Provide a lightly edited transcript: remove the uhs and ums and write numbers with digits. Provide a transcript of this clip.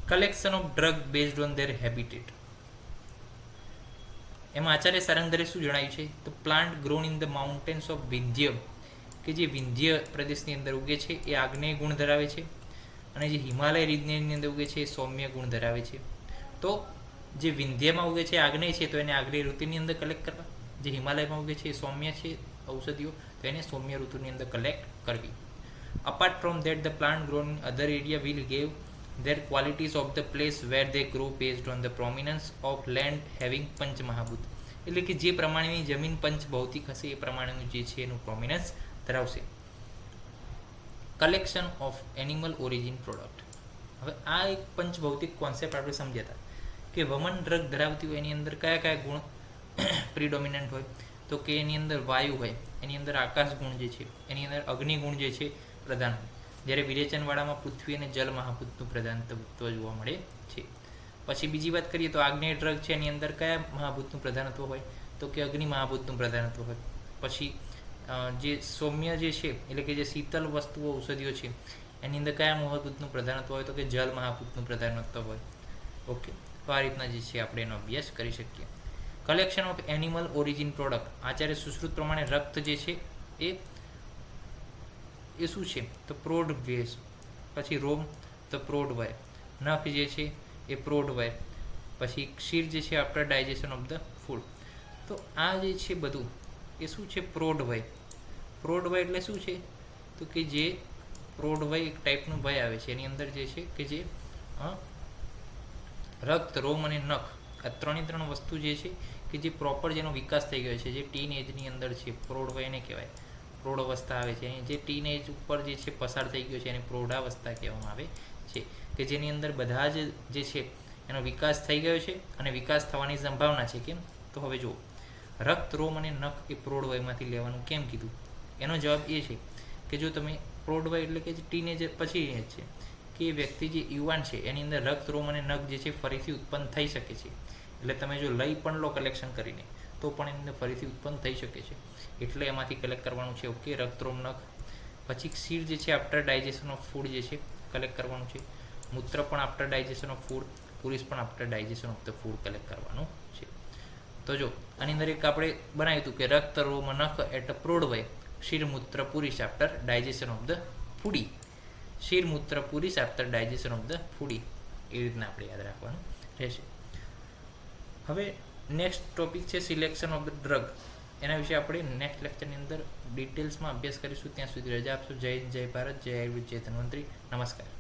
Collection of drug based on there habitat. એમાં આચાર્ય સારંગધરે શું જણાવ્યું છે? તો plant grown in the mountains of Vindhya, કે જે વિંધ્ય પ્રદેશની અંદર ઉગે છે એ આગ્નેય ગુણ ધરાવે છે, અને જે હિમાલય રીજનની અંદર ઉગે છે એ સૌમ્ય ગુણ ધરાવે છે. તો જે વિંધ્યમાં ઉગે છે આગ્નેય છે તો એને આગ્નેય ઋતુની અંદર કલેક્ટ કરવા, જે હિમાલયમાં ઉગે છે એ સૌમ્ય છે ઔષધિઓ, તો એને સૌમ્ય ઋતુની અંદર કલેક્ટ કરવી. Apart from that the plant grown in other area will gave their qualities of the place where they grow based on the prominence of land having પંચ મહાભૂત, એટલે કે જે પ્રમાણેની જમીન પંચ ભૌતિક હશે એ પ્રમાણેનું જે છે એનું પ્રોમિનન્સ ધરાવશે. Collection of animal origin product. હવે આ એક પંચ ભૌતિક કોન્સેપ્ટ આપણે સમજ્યા હતા કે વમન ડ્રગ ધરાવતી હોય એની અંદર કયા કયા ગુણ પ્રિડોમિનન્ટ હોય, તો કે એની અંદર વાયુ હોય, એની અંદર આકાશ ગુણ જે છે, એની અંદર અગ્નિ ગુણ જે છે પ્રધાન હોય, જ્યારે વિરેચનવાળામાં પૃથ્વી અને જલ મહાભૂતનું પ્રધાનત્વ જોવા મળે છે. પછી બીજી વાત કરીએ તો આગ્નેય ડ્રગ છે એની અંદર કયા મહાભૂતનું પ્રધાનત્વ હોય, તો કે અગ્નિ મહાભૂતનું પ્રધાનત્વ હોય. પછી જે સૌમ્ય જે છે એટલે કે જે શીતલ વસ્તુઓ ઔષધિઓ છે એની અંદર કયા મહાભૂતનું પ્રધાનત્વ હોય, તો કે જલ મહાભૂતનું પ્રધાનત્વ હોય. ઓકે, તો આ રીતના જે છે આપણે એનો અભ્યાસ કરી શકીએ. Collection of animal origin product. Acharya Sushruta પ્રમાણે રક્ત જે છે એ શું છે? તો પ્રોઢ વેશ. પછી રોમ તો પ્રોઢ વય, નખ જે છે એ પ્રોઢ વય, પછી ક્ષીર જે છે after digestion of the food. તો આ જે છે બધું એ શું છે? પ્રોઢ વય. પ્રોઢ વય એટલે શું છે? તો કે જે પ્રોઢ વય એક ટાઈપનું વય આવે છે એની અંદર જે છે કે જે રક્ત, રોમ અને નખ આ ત્રણ વસ્તુ જે છે કે જે પ્રોપર જેનો વિકાસ થઈ ગયો છે, જે ટીન એજની અંદર છે, પ્રોઢ વયને કહેવાય. પ્રૌઢ અવસ્થા આવે છે, જે ટીન એજ ઉપર જે છે પસાર થઈ ગયો છે એને પ્રૌઢાવસ્થા કહેવામાં આવે છે, કે જેની અંદર બધા જ જે છે એનો વિકાસ થઈ ગયો છે અને વિકાસ થવાની સંભાવના છે. કેમ? તો હવે જુઓ, રક્ત, રોમ અને નખ એ પ્રૌઢ વયમાંથી લેવાનું કેમ કીધું? એનો જવાબ એ છે કે જો તમે પ્રૌઢ વય એટલે કે જે ટીનેજ પછી એજ છે કે એ વ્યક્તિ જે યુવાન છે એની અંદર રક્ત, રોમ અને નખ જે છે ફરીથી ઉત્પન્ન થઈ શકે છે. એટલે તમે જો લઈ પણ લો કલેક્શન કરીને તો પણ એની અંદર ફરીથી ઉત્પન્ન થઈ શકે છે, એટલે એમાંથી કલેક્ટ કરવાનું છે. ઓકે, રક્ત, રોમ, નખ. પછી ક્ષીર જે છે આફ્ટર ડાયજેશન ઓફ ફૂડ જે છે કલેક્ટ કરવાનું છે. મૂત્ર પણ આફ્ટર ડાયજેશન ઓફ ફૂડ, પુરીસ પણ after digestion of the food collect કરવાનું છે. તો જો આની અંદર એક આપણે બનાવ્યું હતું કે રક્ત, રોમ, નખ એટ પ્રૌઢ વય, ક્ષીર, મૂત્ર, પુરીસ આફ્ટર ડાયજેશન ઓફ ધ ફૂડી. ક્ષીર, મૂત્ર, પુરીસ આફ્ટર ડાયજેશન ઓફ ધ ફૂડી. એ રીતના આપણે યાદ રાખવાનું રહેશે. હવે નેક્સ્ટ ટોપિક છે સિલેક્શન ઓફ ધ ડ્રગ. એના વિશે આપણે નેક્સ્ટ લેક્ચરની અંદર ડિટેલ્સમાં અભ્યાસ કરીશું. ત્યાં સુધી રજા આપશો. જય હિન્દ, જય ભારત, જય આયુર્વેદ, જય ધન્વંતરી. નમસ્કાર.